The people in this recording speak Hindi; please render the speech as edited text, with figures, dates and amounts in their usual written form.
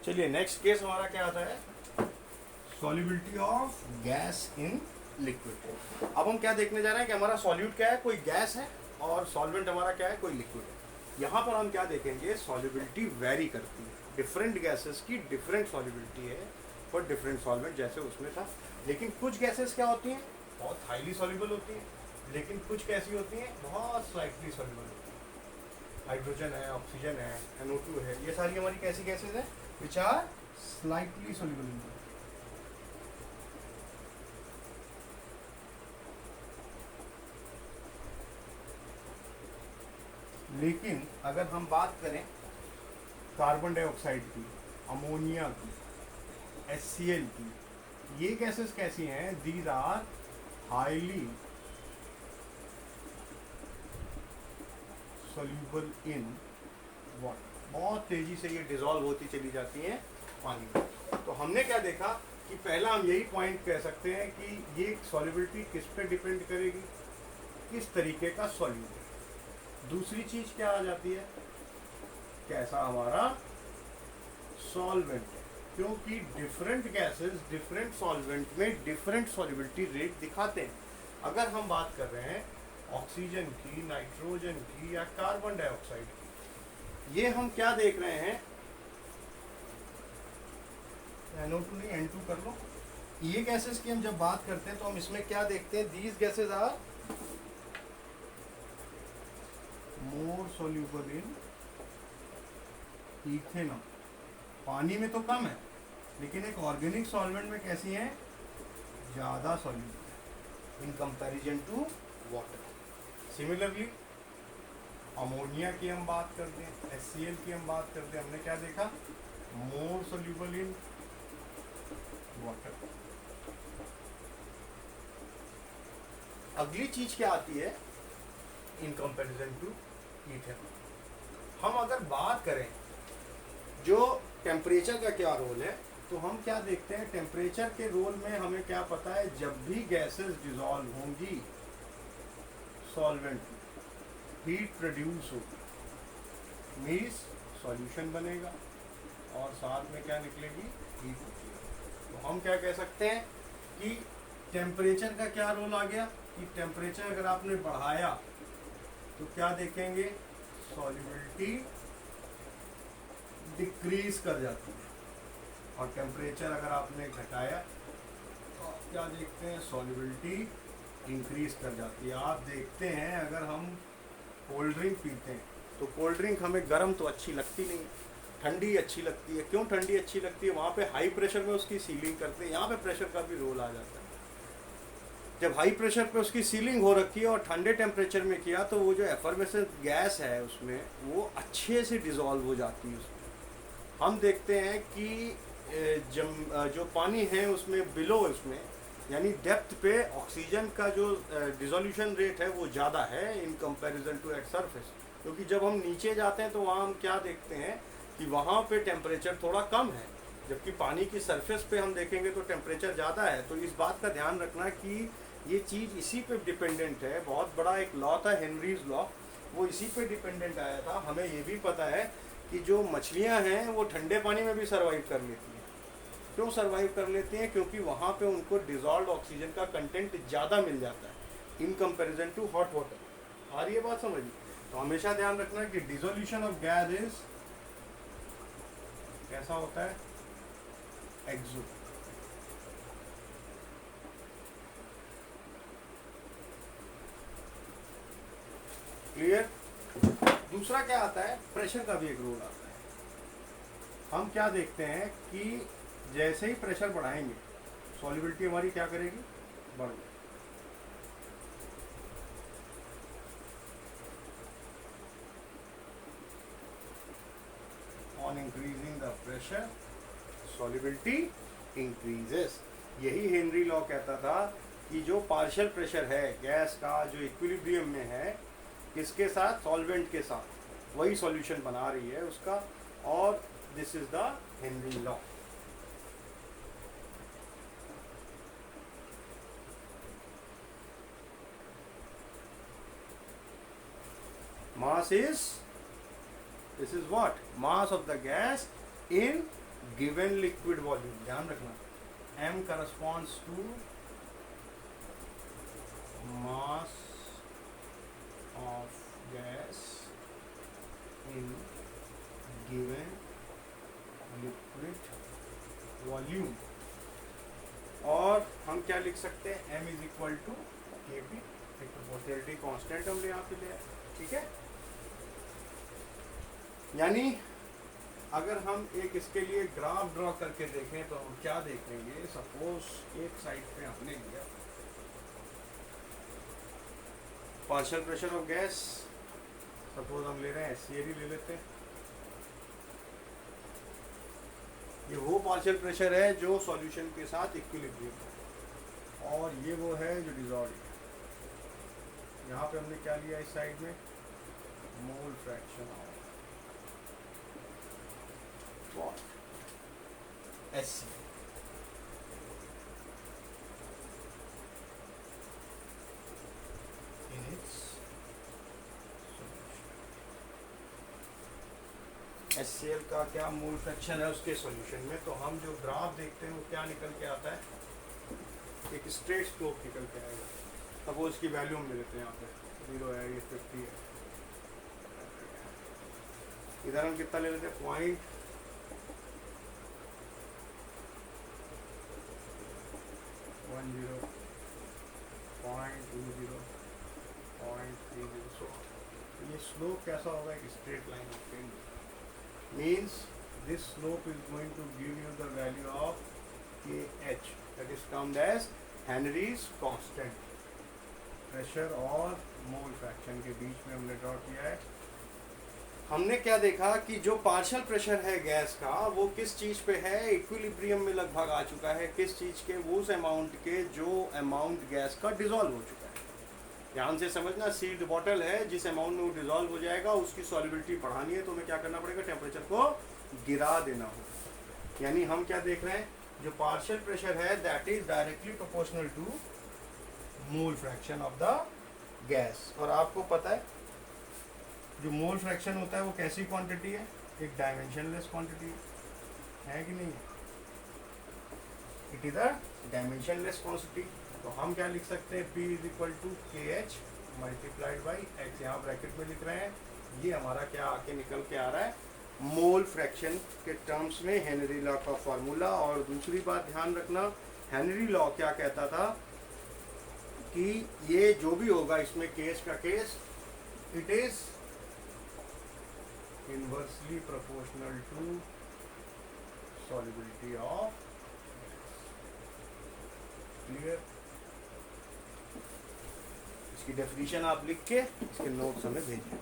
चलिए नेक्स्ट केस हमारा क्या आता है, solubility of gas in liquid. अब हम क्या देखने जा रहे हैं कि हमारा सॉल्यूट क्या है, कोई गैस है, और सॉल्वेंट हमारा क्या है, कोई लिक्विड है। यहाँ पर हम क्या देखेंगे, सॉल्युबिलिटी वेरी करती है, डिफरेंट गैसेस की डिफरेंट सॉल्युबिलिटी है फॉर डिफरेंट सॉल्वेंट, जैसे उसमें था। लेकिन कुछ गैसेस क्या होती हैं, बहुत हाईली सॉल्युबल होती हैं, लेकिन कुछ कैसी होती हैं, बहुत स्लाइटली सॉल्युबल होती हैं। हाइड्रोजन है, ऑक्सीजन है, NO2 है, ये सारी हमारी कैसी गैसेस हैं, which are slightly soluble in water. लेकिन अगर हम बात करें कार्बन डाइऑक्साइड की, अमोनिया की, HCl की, ये गैसेस कैसी हैं, these are highly soluble in water, बहुत तेजी से ये डिसॉल्व होती चली जाती हैं पानी में। तो हमने क्या देखा कि पहला हम यही पॉइंट कह सकते हैं कि ये सॉल्युबिलिटी किस पे डिपेंड करेगी, किस तरीके का सॉल्यूट है। दूसरी चीज क्या आ जाती है, कैसा हमारा सॉल्वेंट है, क्योंकि डिफरेंट गैसेस डिफरेंट सॉल्वेंट में डिफरेंट सॉल्युबिलिटी रेट दिखाते हैं। अगर हम बात कर रहे हैं ऑक्सीजन की, नाइट्रोजन की या कार्बन डाइऑक्साइड की, ये हम क्या देख रहे हैं, NO2 नहीं N2 कर लो। ये गैसेस की हम जब बात करते हैं तो हम इसमें क्या देखते हैं, these gases are more soluble in ethanol. पानी में तो कम है, लेकिन एक ऑर्गेनिक सॉल्वेंट में कैसी हैं, ज़्यादा soluble in comparison to water. Similarly ammonia की हम बात करते हैं, HCl की हम बात करते हैं, हमने क्या देखा, मोर सोल्यूबल इन वाटर। अगली चीज क्या आती है, इन कंपैरिजन टू इथेनॉल। हम अगर बात करें जो टेम्परेचर का क्या रोल है, तो हम क्या देखते हैं, टेम्परेचर के रोल में हमें क्या पता है, जब भी गैसेस डिसॉल्व होंगी सॉल्वेंट में, हीट प्रोड्यूस होगी, मीन्स सॉल्यूशन बनेगा और साथ में क्या निकलेगी, हीट निकलेगी। तो हम क्या कह सकते हैं कि टेम्परेचर का क्या रोल आ गया, कि टेम्परेचर अगर आपने बढ़ाया तो क्या देखेंगे, सॉल्युबिलिटी डिक्रीज कर जाती है, और टेम्परेचर अगर आपने घटाया तो आप क्या देखते हैं, सॉल्युबिलिटी इंक्रीज कर जाती है। आप देखते हैं अगर हम कोल्ड ड्रिंक पीते हैं तो कोल्ड ड्रिंक हमें गर्म तो अच्छी लगती नहीं, ठंडी अच्छी लगती है। क्यों ठंडी अच्छी लगती है, वहाँ पे हाई प्रेशर में उसकी सीलिंग करते हैं, यहाँ पे प्रेशर का भी रोल आ जाता है। जब हाई प्रेशर पे उसकी सीलिंग हो रखी है और ठंडे टेम्परेचर में किया तो वो जो एफर्वेसेंट गैस है उसमें वो अच्छे से डिसॉल्व हो जाती है उसमें। हम देखते हैं कि जो पानी है उसमें बिलो, उसमें यानी डेप्थ पे ऑक्सीजन का जो डिसोल्यूशन रेट है वो ज़्यादा है in comparison to at surface. क्योंकि जब हम नीचे जाते हैं तो वहाँ हम क्या देखते हैं कि वहाँ पे टेम्परेचर थोड़ा कम है, जबकि पानी की सरफेस पे हम देखेंगे तो टेम्परेचर ज़्यादा है। तो इस बात का ध्यान रखना कि ये चीज़ इसी पे डिपेंडेंट है। बहुत बड़ा एक लॉ था, हेनरीज लॉ, वो इसी पे डिपेंडेंट आया था। हमें ये भी पता है कि जो मछलियाँ हैं वो ठंडे पानी में भी सर्वाइव कर लेती हैं। क्यों सर्वाइव कर लेती हैं, क्योंकि वहाँ पे उनको डिसॉल्व्ड ऑक्सीजन का कंटेंट ज़्यादा मिल जाता है in comparison to hot water. आ रही है बात समझिए। तो हमेशा ध्यान रखना कि डिसोल्यूशन ऑफ गैस इज कैसा होता है, एक्सो। क्लियर। दूसरा क्या आता है, प्रेशर का भी एक रोल आता है। हम क्या देखते हैं कि जैसे ही प्रेशर बढ़ाएंगे सॉल्युबिलिटी हमारी क्या करेगी, बढ़ जाएगी। On increasing the pressure solubility increases. यही हेनरी लॉ कहता था कि जो पार्शियल प्रेशर है गैस का, जो इक्विलिब्रियम में है किसके साथ, सॉल्वेंट के साथ, वही सॉल्यूशन बना रही है उसका। और this is the Henry law. Mass is, this is what, mass of the gas in given liquid volume, ध्यान रखना, m corresponds to mass of gas in given liquid volume. और हम क्या लिख सकते हैं, m is equal to K P, एक प्रोपोर्शनलिटी कांस्टेंट हमने यहाँ पे लिया, ठीक है। यानी अगर हम एक इसके लिए ग्राफ ड्रॉ करके देखें तो हम क्या देखेंगे, सपोज एक साइड पे हमने लिया partial pressure of gas, suppose हम ले रहे हैं HCl ले लेते हैं, ये वो पार्शियल प्रेशर है जो सॉल्यूशन के साथ इक्विलिब्रियम है, और ये वो है जो डिजॉल्व है। यहाँ पे हमने क्या लिया इस साइड में, मोल fraction of what? HCl। In its solution। HCl का क्या मोल फ्रैक्शन है उसके सॉल्यूशन में, तो हम जो ग्राफ देखते हैं वो क्या निकल के आता है, एक स्ट्रेट स्लोप निकल के आएगा। सपोज इसकी वैल्यू हम ले लेते हैं, यहाँ पे 0 है, ये 50 है, इधर हम कितना ले लेते हैं, 0.10, 0.20, 0.30। सो ये स्लोप कैसा होगा, एक straight line obtained means this slope is going to give you the value of KH, that is termed as Henry's constant. Pressure और मोल फ्रैक्शन के बीच में हमने ड्रॉ किया है। हमने क्या देखा कि जो पार्शियल प्रेशर है गैस का वो किस चीज़ पे है, इक्विलिब्रियम में लगभग आ चुका है, किस चीज़ के, वो उस अमाउंट के जो अमाउंट गैस का डिजॉल्व हो चुका है। ध्यान से समझना, सील्ड बॉटल है, जिस अमाउंट में वो डिजॉल्व हो जाएगा उसकी सॉल्युबिलिटी बढ़ानी है तो हमें क्या करना पड़ेगा, टेम्परेचर को गिरा देना होगा। यानी हम क्या देख रहे हैं, जो पार्शियल प्रेशर है that is directly proportional to mole fraction of the gas. और आपको पता है जो मोल फ्रैक्शन होता है वो कैसी क्वांटिटी है, एक डायमेंशनलेस क्वांटिटी है कि नहीं, it is a dimensionless quantity. तो हम क्या लिख सकते हैं, P is equal to KH multiplied by H, यहाँ ब्रैकेट में लिख रहे हैं, ये हमारा क्या आके निकल के आ रहा है, मोल फ्रैक्शन के टर्म्स में हेनरी लॉ का फॉर्मूला। और दूसरी बात ध्यान रखना, हेनरी लॉ क्या कहता था कि ये जो भी होगा इसमें केस का case, it is inversely proportional to solubility of, clear. इसकी डेफिनेशन आप लिख के इसके नोट्स हमें भेजिए।